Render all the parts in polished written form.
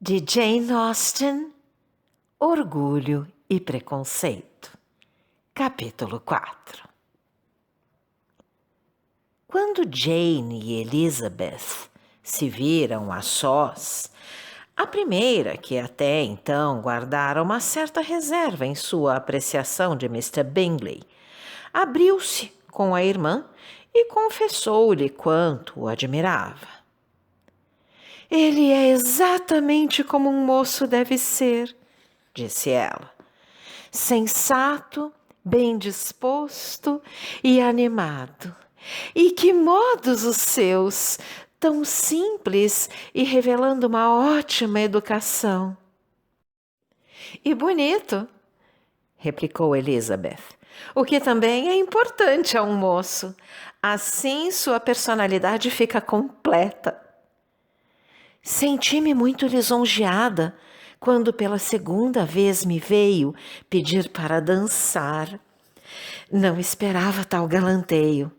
De Jane Austen, Orgulho e Preconceito. Capítulo 4. Quando Jane e Elizabeth se viram a sós, a primeira, que até então guardara uma certa reserva em sua apreciação de Mr. Bingley, abriu-se com a irmã e confessou-lhe quanto o admirava. Ele é exatamente como um moço deve ser, disse ela. Sensato, bem disposto e animado. E que modos os seus, tão simples e revelando uma ótima educação. E bonito, replicou Elizabeth, o que também é importante a um moço. Assim sua personalidade fica completa. Senti-me muito lisonjeada quando pela segunda vez me veio pedir para dançar. Não esperava tal galanteio.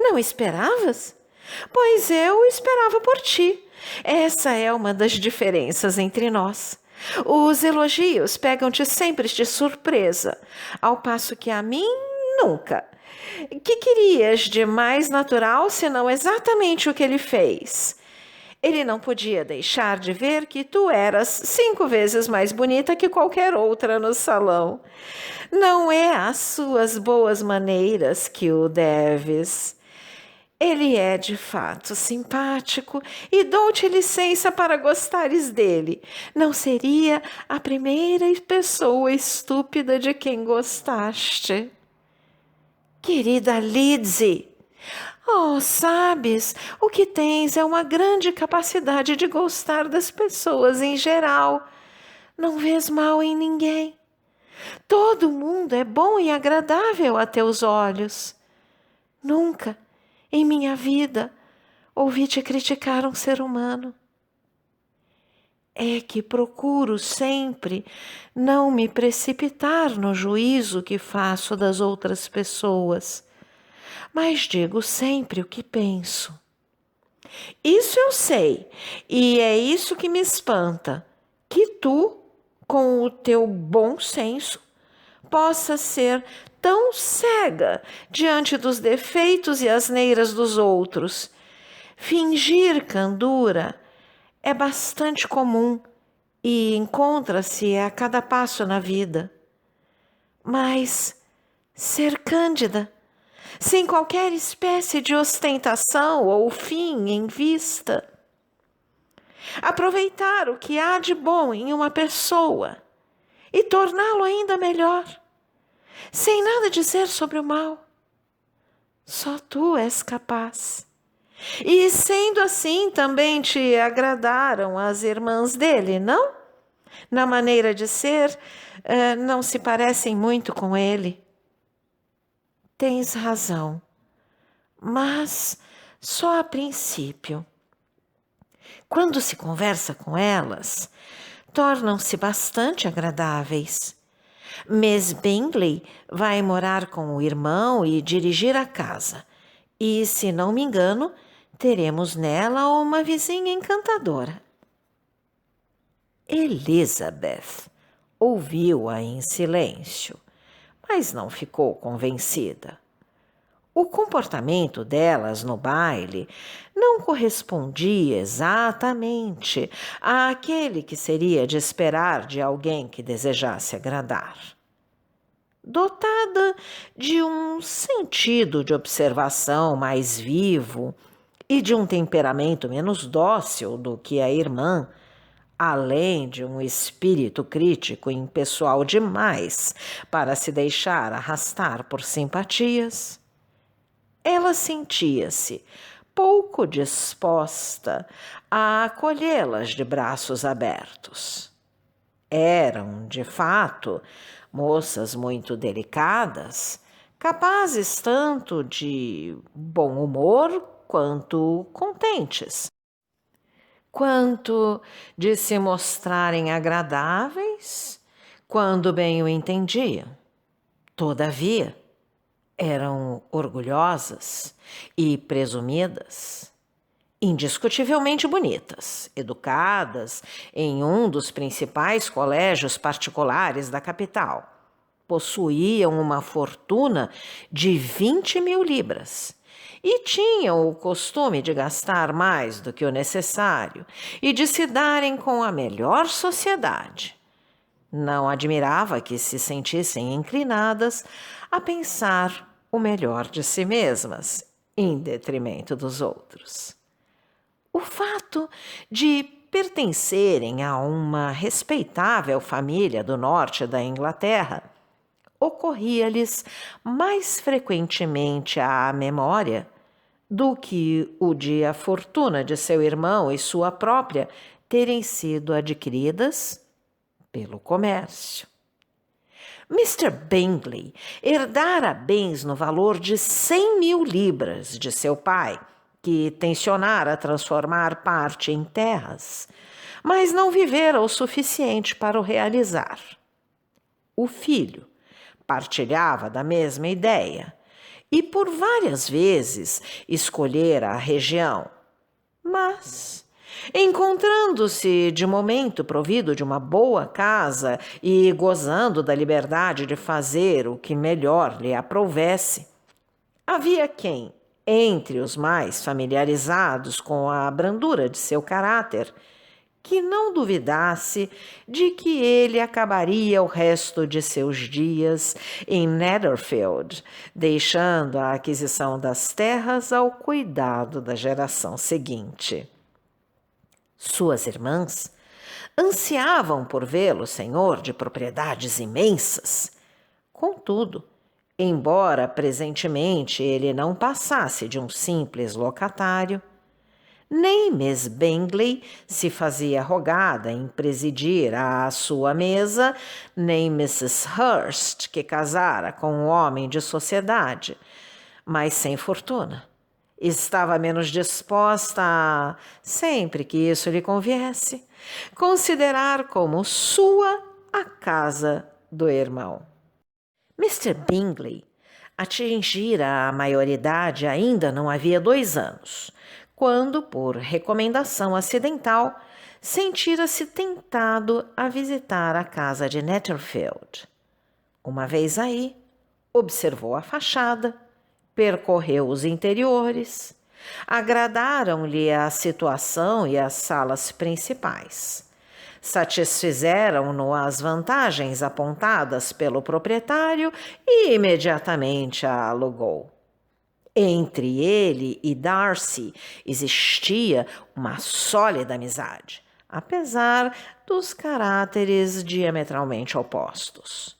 Não esperavas? Pois eu esperava por ti. Essa é uma das diferenças entre nós. Os elogios pegam-te sempre de surpresa, ao passo que a mim, nunca. Que querias de mais natural senão exatamente o que ele fez? Ele não podia deixar de ver que tu eras 5 vezes mais bonita que qualquer outra no salão. Não é às suas boas maneiras que o deves. Ele é de fato simpático e dou-te licença para gostares dele. Não seria a primeira pessoa estúpida de quem gostaste. Querida Lizzie, oh, sabes, o que tens é uma grande capacidade de gostar das pessoas em geral. Não vês mal em ninguém. Todo mundo é bom e agradável a teus olhos. Nunca, em minha vida, ouvi-te criticar um ser humano. É que procuro sempre não me precipitar no juízo que faço das outras pessoas, mas digo sempre o que penso. Isso eu sei, e é isso que me espanta, que tu, com o teu bom senso, possas ser tão cega diante dos defeitos e asneiras dos outros. Fingir candura é bastante comum e encontra-se a cada passo na vida. Mas ser cândida, sem qualquer espécie de ostentação ou fim em vista. Aproveitar o que há de bom em uma pessoa e torná-lo ainda melhor, sem nada dizer sobre o mal. Só tu és capaz. E sendo assim, também te agradaram as irmãs dele, não? Na maneira de ser, não se parecem muito com ele. Tens razão, mas só a princípio. Quando se conversa com elas, tornam-se bastante agradáveis. Miss Bingley vai morar com o irmão e dirigir a casa. E, se não me engano, teremos nela uma vizinha encantadora. Elizabeth ouviu-a em silêncio, mas não ficou convencida. O comportamento delas no baile não correspondia exatamente àquele que seria de esperar de alguém que desejasse agradar. Dotada de um sentido de observação mais vivo e de um temperamento menos dócil do que a irmã, além de um espírito crítico e impessoal demais para se deixar arrastar por simpatias, ela sentia-se pouco disposta a acolhê-las de braços abertos. Eram, de fato, moças muito delicadas, capazes tanto de bom humor quanto contentes, quanto de se mostrarem agradáveis quando bem o entendiam. Todavia, eram orgulhosas e presumidas, indiscutivelmente bonitas, educadas em um dos principais colégios particulares da capital. Possuíam uma fortuna de 20.000 libras e tinham o costume de gastar mais do que o necessário e de se darem com a melhor sociedade. Não admirava que se sentissem inclinadas a pensar o melhor de si mesmas, em detrimento dos outros. O fato de pertencerem a uma respeitável família do norte da Inglaterra ocorria-lhes mais frequentemente à memória do que o de a fortuna de seu irmão e sua própria terem sido adquiridas pelo comércio. Mr. Bingley herdara bens no valor de 100.000 libras de seu pai, que tencionara transformar parte em terras, mas não vivera o suficiente para o realizar. O filho partilhava da mesma ideia e por várias vezes escolhera a região, mas, encontrando-se de momento provido de uma boa casa e gozando da liberdade de fazer o que melhor lhe aprouvesse, havia quem, entre os mais familiarizados com a brandura de seu caráter, que não duvidasse de que ele acabaria o resto de seus dias em Netherfield, deixando a aquisição das terras ao cuidado da geração seguinte. Suas irmãs ansiavam por vê-lo senhor de propriedades imensas. Contudo, embora presentemente ele não passasse de um simples locatário, nem Miss Bingley se fazia rogada em presidir à sua mesa, nem Mrs. Hurst, que casara com um homem de sociedade, mas sem fortuna. Estava menos disposta a, sempre que isso lhe conviesse, considerar como sua a casa do irmão. Mr. Bingley atingira a maioridade ainda não havia 2 anos, quando, por recomendação acidental, sentira-se tentado a visitar a casa de Netherfield. Uma vez aí, observou a fachada, percorreu os interiores, agradaram-lhe a situação e as salas principais. Satisfizeram-no as vantagens apontadas pelo proprietário e imediatamente a alugou. Entre ele e Darcy existia uma sólida amizade, apesar dos caráteres diametralmente opostos.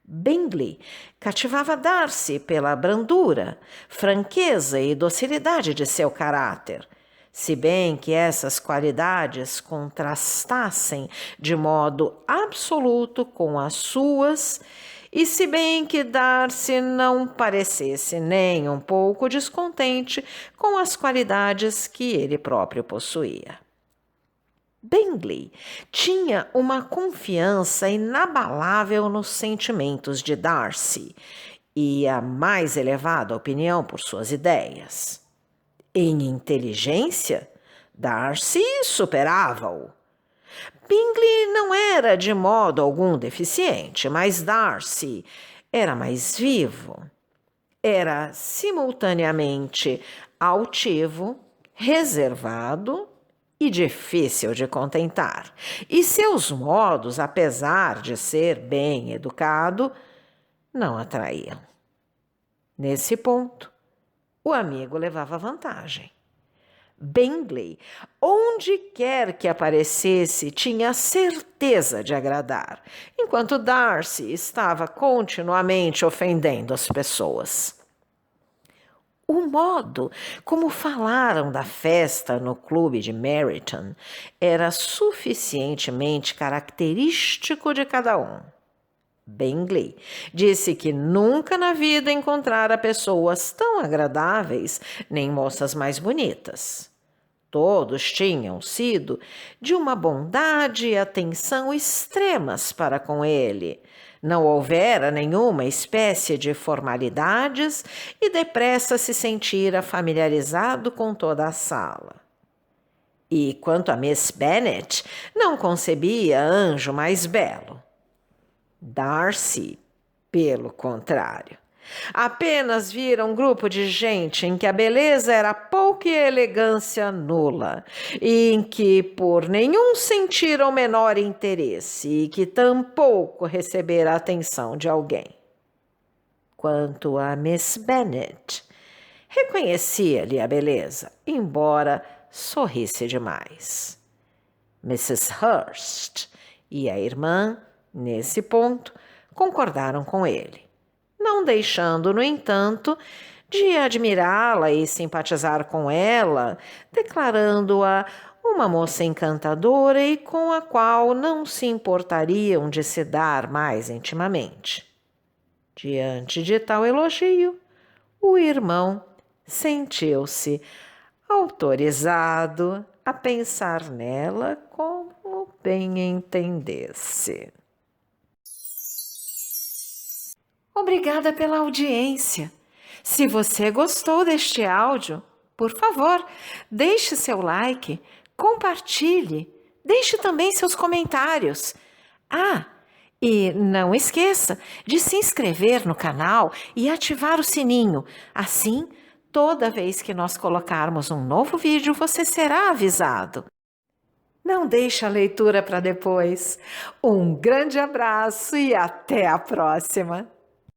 Bingley cativava Darcy pela brandura, franqueza e docilidade de seu caráter, se bem que essas qualidades contrastassem de modo absoluto com as suas, e se bem que Darcy não parecesse nem um pouco descontente com as qualidades que ele próprio possuía. Bingley tinha uma confiança inabalável nos sentimentos de Darcy e a mais elevada opinião por suas ideias. Em inteligência, Darcy superava-o. Bingley não era de modo algum deficiente, mas Darcy era mais vivo. Era simultaneamente altivo, reservado e difícil de contentar. E seus modos, apesar de ser bem educado, não atraíam. Nesse ponto, o amigo levava vantagem. Bingley, onde quer que aparecesse, tinha certeza de agradar, enquanto Darcy estava continuamente ofendendo as pessoas. O modo como falaram da festa no clube de Meryton era suficientemente característico de cada um. Bingley disse que nunca na vida encontrara pessoas tão agradáveis, nem moças mais bonitas. Todos tinham sido de uma bondade e atenção extremas para com ele. Não houvera nenhuma espécie de formalidades e depressa se sentira familiarizado com toda a sala. E quanto a Miss Bennet, não concebia anjo mais belo. Darcy, pelo contrário, apenas vira um grupo de gente em que a beleza era pouca e a elegância nula, e em que por nenhum sentiram o menor interesse e que tampouco recebera a atenção de alguém. Quanto a Miss Bennet, reconhecia-lhe a beleza, embora sorrisse demais. Mrs. Hurst e a irmã, nesse ponto, concordaram com ele, não deixando, no entanto, de admirá-la e simpatizar com ela, declarando-a uma moça encantadora e com a qual não se importariam de se dar mais intimamente. Diante de tal elogio, o irmão sentiu-se autorizado a pensar nela como bem entendesse. Obrigada pela audiência. Se você gostou deste áudio, por favor, deixe seu like, compartilhe, deixe também seus comentários. E não esqueça de se inscrever no canal e ativar o sininho. Assim, toda vez que nós colocarmos um novo vídeo, você será avisado. Não deixe a leitura para depois. Um grande abraço e até a próxima!